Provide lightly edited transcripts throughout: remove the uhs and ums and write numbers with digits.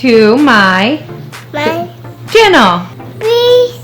to my channel. Please.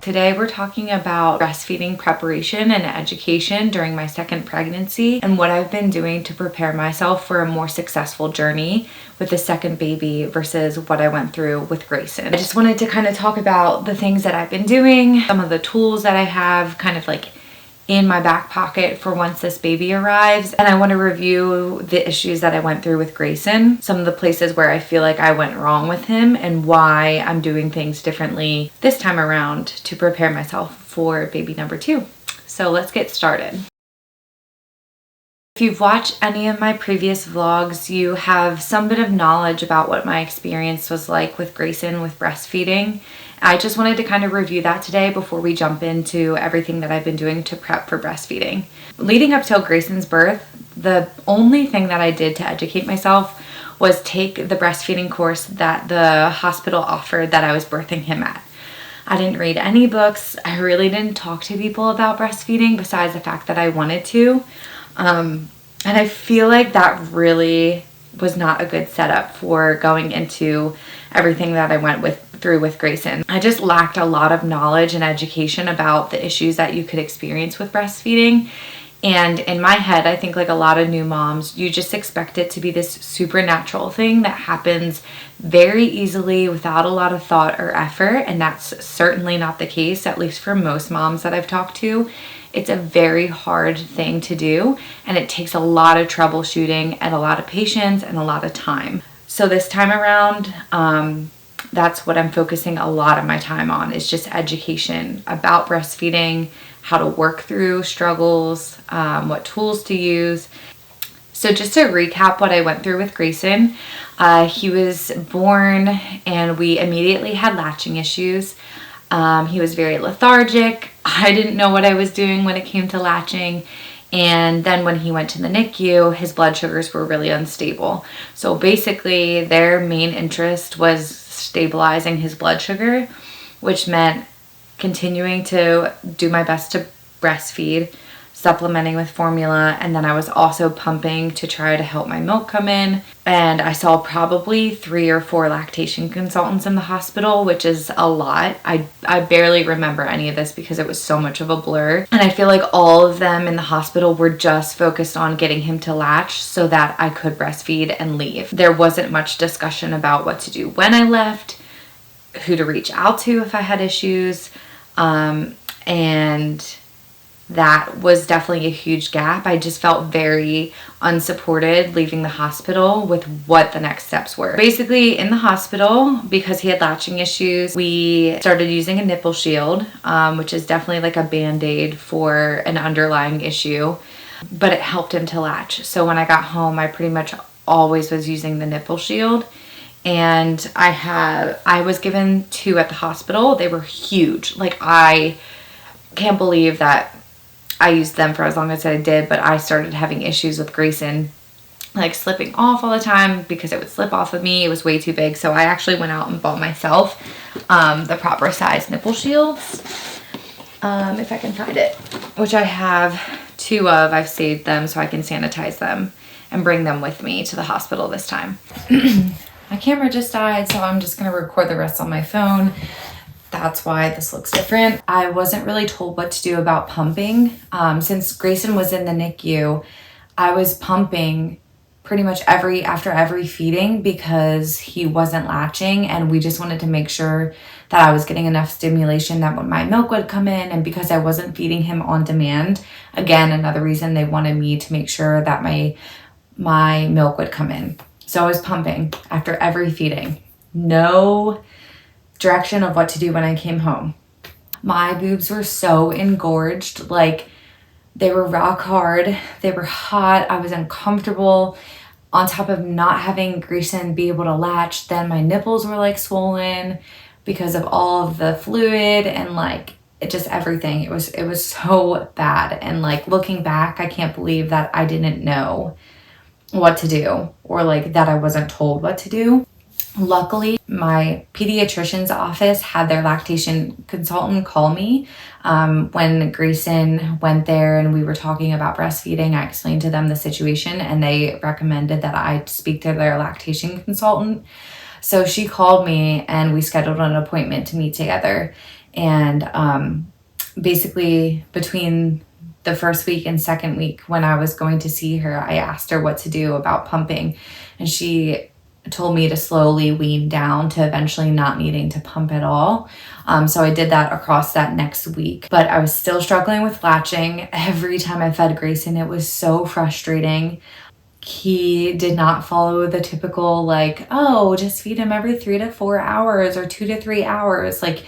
Today we're talking about breastfeeding preparation and education during my second pregnancy and what I've been doing to prepare myself for a more successful journey with the second baby versus what I went through with Grayson. I just wanted to kind of talk about the things that I've been doing, some of the tools that I have kind of like in my back pocket for once this baby arrives. And I want to review the issues that I went through with Grayson, some of the places where I feel like I went wrong with him and why I'm doing things differently this time around to prepare myself for baby number 2. So let's get started. If you've watched any of my previous vlogs, you have some bit of knowledge about what my experience was like with Grayson with breastfeeding. I just wanted to kind of review that today before we jump into everything that I've been doing to prep for breastfeeding. Leading up till Grayson's birth, the only thing that I did to educate myself was take the breastfeeding course that the hospital offered that I was birthing him at. I didn't read any books. I really didn't talk to people about breastfeeding besides the fact that I wanted to. And I feel like that really was not a good setup for going into everything that I went through with Grayson. I just lacked a lot of knowledge and education about the issues that you could experience with breastfeeding. And in my head, I think like a lot of new moms, you just expect it to be this supernatural thing that happens very easily without a lot of thought or effort. And that's certainly not the case, at least for most moms that I've talked to. It's a very hard thing to do, and it takes a lot of troubleshooting and a lot of patience and a lot of time. So this time around, that's what I'm focusing a lot of my time on, is just education about breastfeeding, how to work through struggles, what tools to use. So just to recap what I went through with Grayson, he was born and we immediately had latching issues. He was very lethargic. I didn't know what I was doing when it came to latching. And then when he went to the NICU, his blood sugars were really unstable. So basically their main interest was stabilizing his blood sugar, which meant continuing to do my best to breastfeed, supplementing with formula, and then I was also pumping to try to help my milk come in. And I saw probably 3 or 4 lactation consultants in the hospital, which is a lot. I barely remember any of this because it was so much of a blur. And I feel like all of them in the hospital were just focused on getting him to latch so that I could breastfeed and leave. There wasn't much discussion about what to do when I left, who to reach out to if I had issues, and that was definitely a huge gap. I just felt very unsupported leaving the hospital with what the next steps were. Basically in the hospital, because he had latching issues, we started using a nipple shield, which is definitely like a band-aid for an underlying issue, but it helped him to latch. So when I got home, I pretty much always was using the nipple shield. And I was given 2 at the hospital. They were huge. Like, I can't believe that I used them for as long as I did, but I started having issues with Grayson, like slipping off all the time because it would slip off of me. It was way too big. So I actually went out and bought myself the proper size nipple shields, if I can find it, which I have 2 of. I've saved them so I can sanitize them and bring them with me to the hospital this time. My camera just died, so I'm just going to record the rest on my phone. That's why this looks different. I wasn't really told what to do about pumping. Since Grayson was in the NICU, I was pumping pretty much after every feeding because he wasn't latching, and we just wanted to make sure that I was getting enough stimulation that when my milk would come in, and because I wasn't feeding him on demand, again, another reason they wanted me to make sure that my milk would come in. So I was pumping after every feeding. No direction of what to do when I came home. My boobs were so engorged, like they were rock hard, they were hot, I was uncomfortable. On top of not having Grayson be able to latch, then my nipples were like swollen because of all of the fluid and like it just everything. It was so bad. And like looking back, I can't believe that I didn't know what to do or like that I wasn't told what to do. Luckily, my pediatrician's office had their lactation consultant call me when Grayson went there and we were talking about breastfeeding. I explained to them the situation and they recommended that I speak to their lactation consultant. So she called me and we scheduled an appointment to meet together. And basically between the first week and second week when I was going to see her, I asked her what to do about pumping, and she told me to slowly wean down to eventually not needing to pump at all. So I did that across that next week, but I was still struggling with latching. Every time I fed Grayson, it was so frustrating. He did not follow the typical, like, oh, just feed him every 3 to 4 hours or 2 to 3 hours. Like,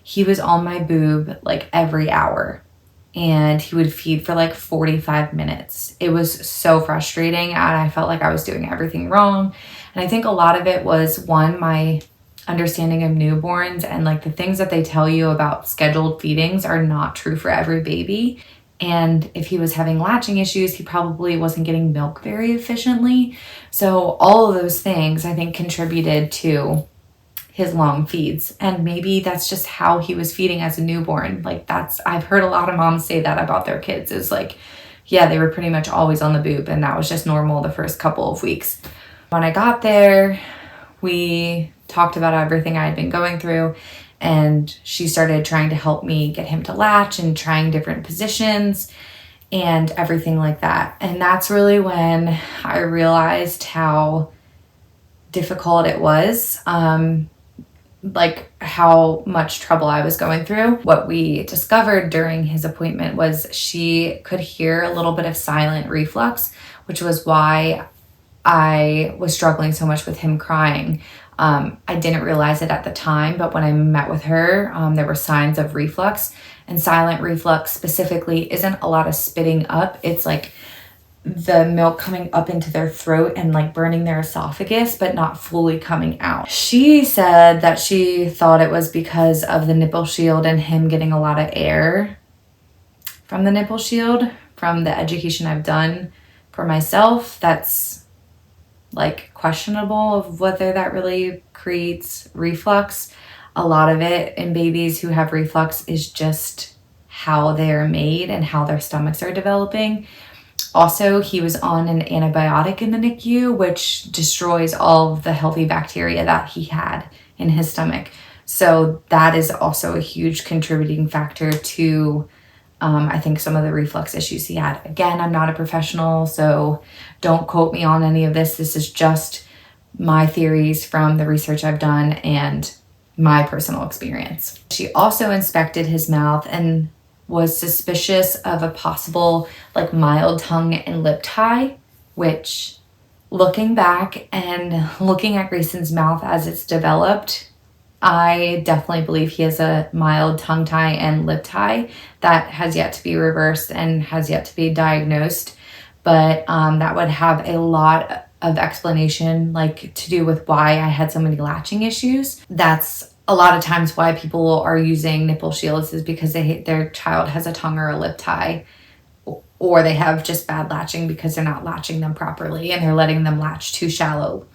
he was on my boob like every hour, and he would feed for like 45 minutes. It was so frustrating, and I felt like I was doing everything wrong. And I think a lot of it was, one, my understanding of newborns and like the things that they tell you about scheduled feedings are not true for every baby. And if he was having latching issues, he probably wasn't getting milk very efficiently. So all of those things, I think, contributed to his long feeds. And maybe that's just how he was feeding as a newborn. Like, I've heard a lot of moms say that about their kids, is like, yeah, they were pretty much always on the boob and that was just normal the first couple of weeks. When I got there, we talked about everything I had been going through, and she started trying to help me get him to latch and trying different positions and everything like that. And that's really when I realized how difficult it was, like how much trouble I was going through. What we discovered during his appointment was she could hear a little bit of silent reflux, which was why I was struggling so much with him crying. I didn't realize it at the time, but when I met with her, there were signs of reflux. And silent reflux specifically isn't a lot of spitting up. It's like the milk coming up into their throat and like burning their esophagus, but not fully coming out. She said that she thought it was because of the nipple shield and him getting a lot of air from the nipple shield. From the education I've done for myself, that's like questionable of whether that really creates reflux. A lot of it in babies who have reflux is just how they are made and how their stomachs are developing. Also, he was on an antibiotic in the NICU, which destroys all of the healthy bacteria that he had in his stomach. So that is also a huge contributing factor to I think some of the reflux issues he had. Again, I'm not a professional, so don't quote me on any of this. This is just my theories from the research I've done and my personal experience. She also inspected his mouth and was suspicious of a possible like mild tongue and lip tie, which, looking back and looking at Grayson's mouth as it's developed, I definitely believe he has a mild tongue tie and lip tie that has yet to be reversed and has yet to be diagnosed. But that would have a lot of explanation, like to do with why I had so many latching issues. That's a lot of times why people are using nipple shields, is because their child has a tongue or a lip tie, or they have just bad latching because they're not latching them properly and they're letting them latch too shallow.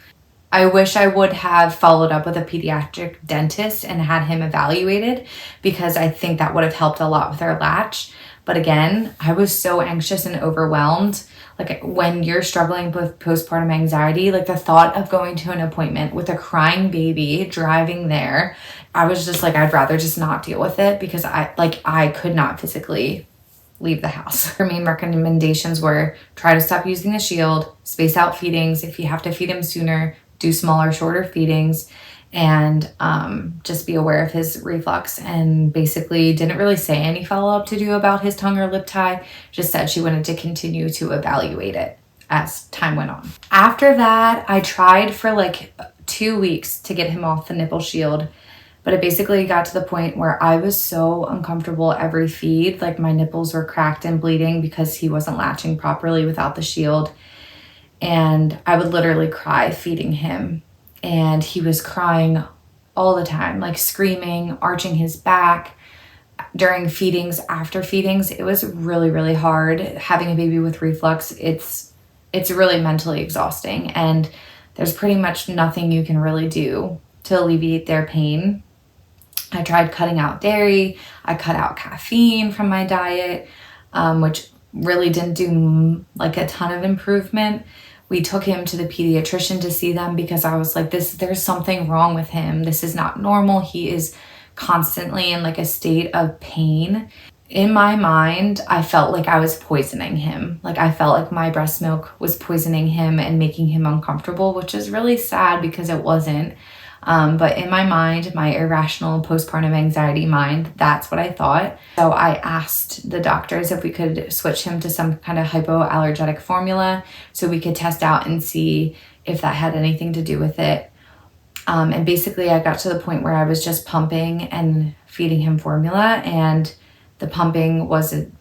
I wish I would have followed up with a pediatric dentist and had him evaluated, because I think that would have helped a lot with our latch. But again, I was so anxious and overwhelmed. Like, when you're struggling with postpartum anxiety, like the thought of going to an appointment with a crying baby, driving there, I was just like, I'd rather just not deal with it, because I could not physically leave the house. Her main recommendations were try to stop using the shield, space out feedings. If you have to feed him sooner, do smaller, shorter feedings, and just be aware of his reflux. And basically didn't really say any follow-up to do about his tongue or lip tie, just said she wanted to continue to evaluate it as time went on. After that, I tried for like 2 weeks to get him off the nipple shield, but it basically got to the point where I was so uncomfortable every feed. Like, my nipples were cracked and bleeding because he wasn't latching properly without the shield. And I would literally cry feeding him. And he was crying all the time, like screaming, arching his back during feedings, after feedings. It was really, really hard. Having a baby with reflux, it's really mentally exhausting. And there's pretty much nothing you can really do to alleviate their pain. I tried cutting out dairy. I cut out caffeine from my diet, which really didn't do like a ton of improvement. We took him to the pediatrician to see them because I was like, there's something wrong with him. This is not normal. He is constantly in like a state of pain. In my mind, I felt like I was poisoning him. Like I felt like my breast milk was poisoning him and making him uncomfortable, which is really sad because it wasn't. But in my mind, my irrational postpartum anxiety mind, that's what I thought. So I asked the doctors if we could switch him to some kind of hypoallergenic formula so we could test out and see if that had anything to do with it. And basically I got to the point where I was just pumping and feeding him formula, and the pumping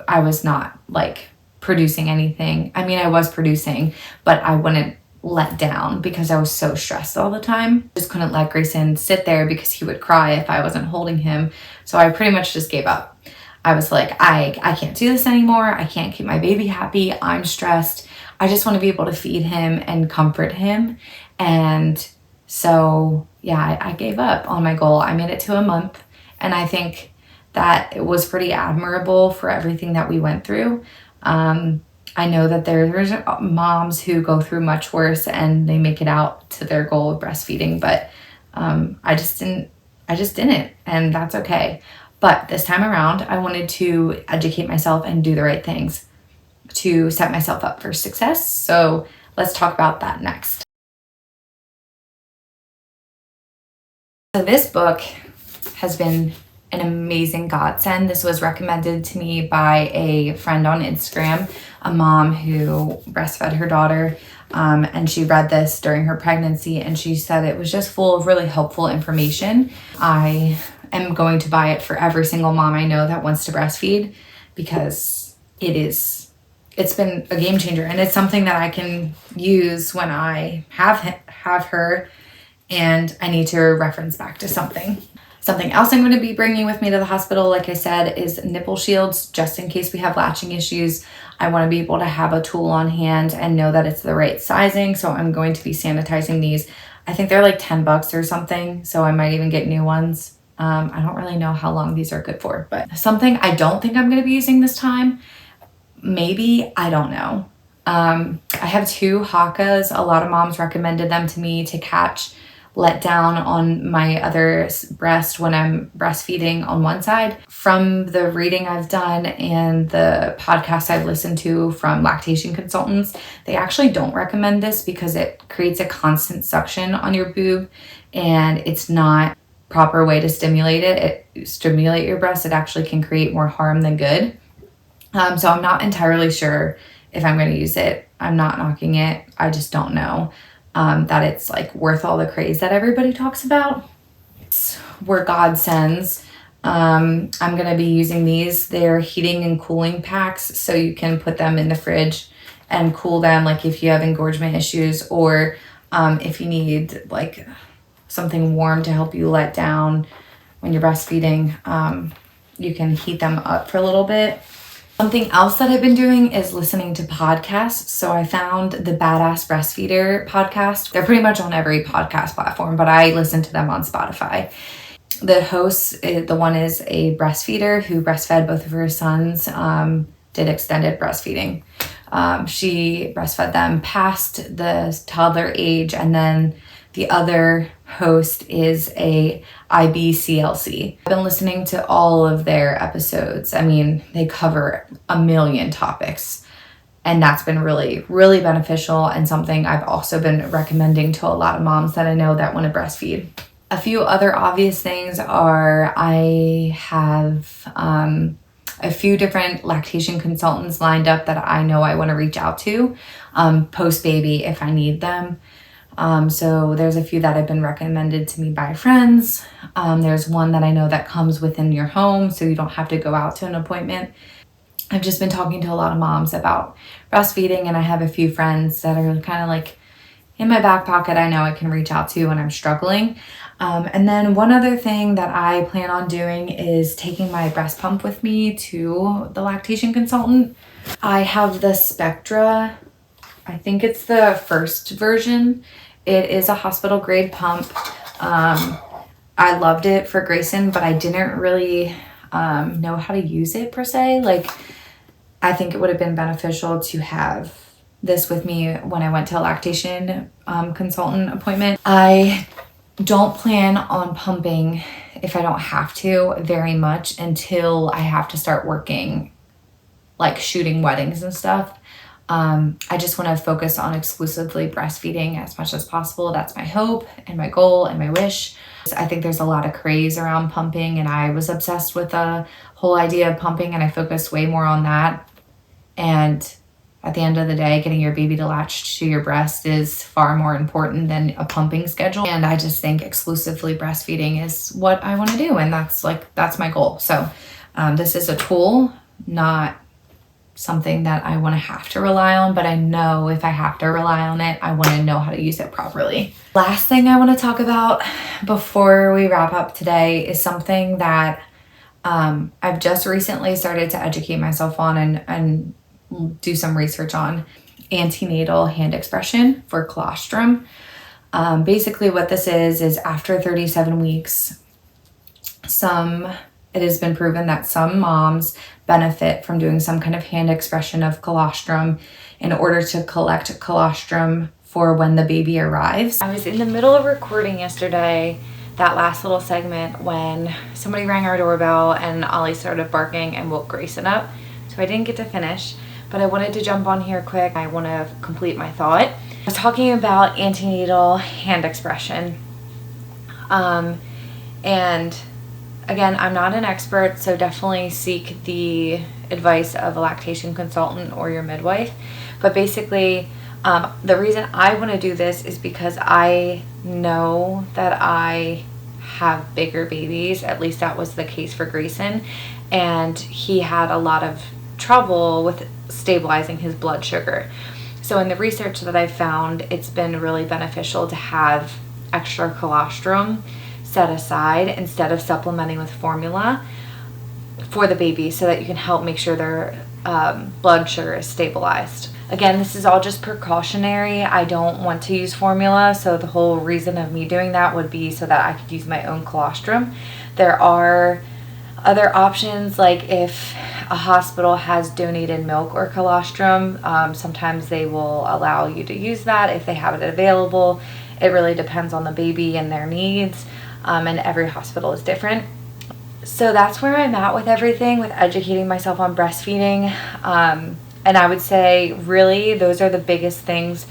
I was not like producing anything. I mean, I was producing, but I wouldn't let down because I was so stressed all the time. Just couldn't let Grayson sit there because he would cry if I wasn't holding him. So I pretty much just gave up. I was like, I can't do this anymore. I can't keep my baby happy. I'm stressed. I just want to be able to feed him and comfort him. And so yeah, I gave up on my goal. I made it to a month, and I think that it was pretty admirable for everything that we went through. I know that there's moms who go through much worse and they make it out to their goal of breastfeeding, but I just didn't, and that's okay. But this time around, I wanted to educate myself and do the right things to set myself up for success. So let's talk about that next. So this book has been an amazing godsend. This was recommended to me by a friend on Instagram, a mom who breastfed her daughter, and she read this during her pregnancy, and she said it was just full of really helpful information. I am going to buy it for every single mom I know that wants to breastfeed because it's been a game changer, and it's something that I can use when I have her and I need to reference back to something. Something else I'm going to be bringing with me to the hospital, like I said, is nipple shields, just in case we have latching issues. I want to be able to have a tool on hand and know that it's the right sizing. So I'm going to be sanitizing these. I think they're like $10 or something. So I might even get new ones. I don't really know how long these are good for, but something I don't think I'm going to be using this time. Maybe, I don't know. I have 2 Haakaas. A lot of moms recommended them to me to catch let down on my other breast when I'm breastfeeding on one side. From the reading I've done and the podcasts I've listened to from lactation consultants, they actually don't recommend this because it creates a constant suction on your boob, and it's not proper way to stimulate it. Stimulate your breast. It actually can create more harm than good. So I'm not entirely sure if I'm going to use it. I'm not knocking it. I just don't know. That it's like worth all the craze that everybody talks about. Where God sends. I'm going to be using these. They're heating and cooling packs, so you can put them in the fridge and cool them, like if you have engorgement issues, or if you need like something warm to help you let down when you're breastfeeding. You can heat them up for a little bit. Something else that I've been doing is listening to podcasts. So I found the Badass Breastfeeder podcast. They're pretty much on every podcast platform, but I listen to them on Spotify. The host, the one is a breastfeeder who breastfed both of her sons, did extended breastfeeding. She breastfed them past the toddler age, and then the other host is a IBCLC. I've been listening to all of their episodes. I mean, they cover a million topics, and that's been really, really beneficial, and something I've also been recommending to a lot of moms that I know that want to breastfeed. A few other obvious things are I have a few different lactation consultants lined up that I know I want to reach out to post-baby if I need them. So there's a few that have been recommended to me by friends. There's one that I know that comes within your home, so you don't have to go out to an appointment. I've just been talking to a lot of moms about breastfeeding, and I have a few friends that are kind of like in my back pocket I know I can reach out to when I'm struggling. And then one other thing that I plan on doing is taking my breast pump with me to the lactation consultant. I have the Spectra. I think it's the first version, It is a hospital grade pump. I loved it for Grayson, but I didn't really know how to use it per se. Like, I think it would have been beneficial to have this with me when I went to a lactation consultant appointment. I don't plan on pumping, if I don't have to, very much until I have to start working, like shooting weddings and stuff. I just want to focus on exclusively breastfeeding as much as possible. That's my hope and my goal and my wish. I think there's a lot of craze around pumping, and I was obsessed with the whole idea of pumping, and I focused way more on that. And at the end of the day, getting your baby to latch to your breast is far more important than a pumping schedule. And I just think exclusively breastfeeding is what I want to do. And that's my goal. So this is a tool, not something that I want to have to rely on, but I know if I have to rely on it, I want to know how to use it properly. Last thing I want to talk about before we wrap up today is something that I've just recently started to educate myself on and do some research on: antenatal hand expression for colostrum. Basically what this is after 37 weeks, it has been proven that some moms benefit from doing some kind of hand expression of colostrum in order to collect colostrum for when the baby arrives. I was in the middle of recording yesterday, that last little segment, when somebody rang our doorbell and Ollie started barking and woke Grayson up. So I didn't get to finish, but I wanted to jump on here quick. I want to complete my thought. I was talking about antenatal hand expression. And again, I'm not an expert, so definitely seek the advice of a lactation consultant or your midwife. But basically, the reason I want to do this is because I know that I have bigger babies. At least that was the case for Grayson. And he had a lot of trouble with stabilizing his blood sugar. So in the research that I found, it's been really beneficial to have extra colostrum set aside instead of supplementing with formula for the baby, so that you can help make sure their blood sugar is stabilized. Again, this is all just precautionary. I don't want to use formula, so the whole reason of me doing that would be so that I could use my own colostrum. There are other options, like if a hospital has donated milk or colostrum, sometimes they will allow you to use that if they have it available. It really depends on the baby and their needs. And every hospital is different. So that's where I'm at with everything, with educating myself on breastfeeding. And I would say really those are the biggest things,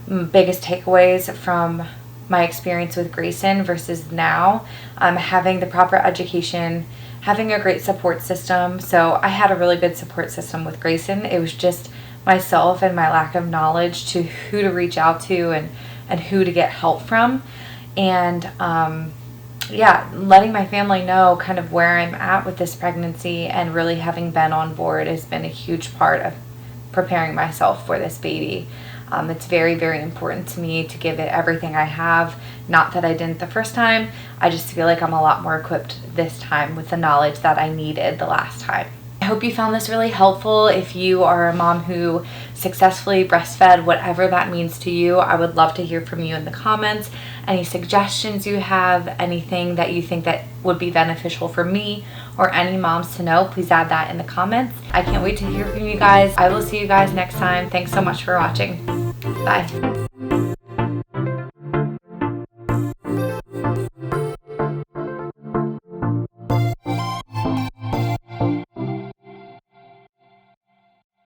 biggest takeaways from my experience with Grayson versus now. Having the proper education, having a great support system. So I had a really good support system with Grayson. It was just myself and my lack of knowledge to who to reach out to and who to get help from. And yeah, letting my family know kind of where I'm at with this pregnancy and really having been on board has been a huge part of preparing myself for this baby. It's very, very important to me to give it everything I have. Not that I didn't the first time. I just feel like I'm a lot more equipped this time with the knowledge that I needed the last time. I hope you found this really helpful. If you are a mom who successfully breastfed, whatever that means to you, I would love to hear from you in the comments. Any suggestions you have, anything that you think that would be beneficial for me or any moms to know, please add that in the comments. I can't wait to hear from you guys. I will see you guys next time. Thanks so much for watching. Bye.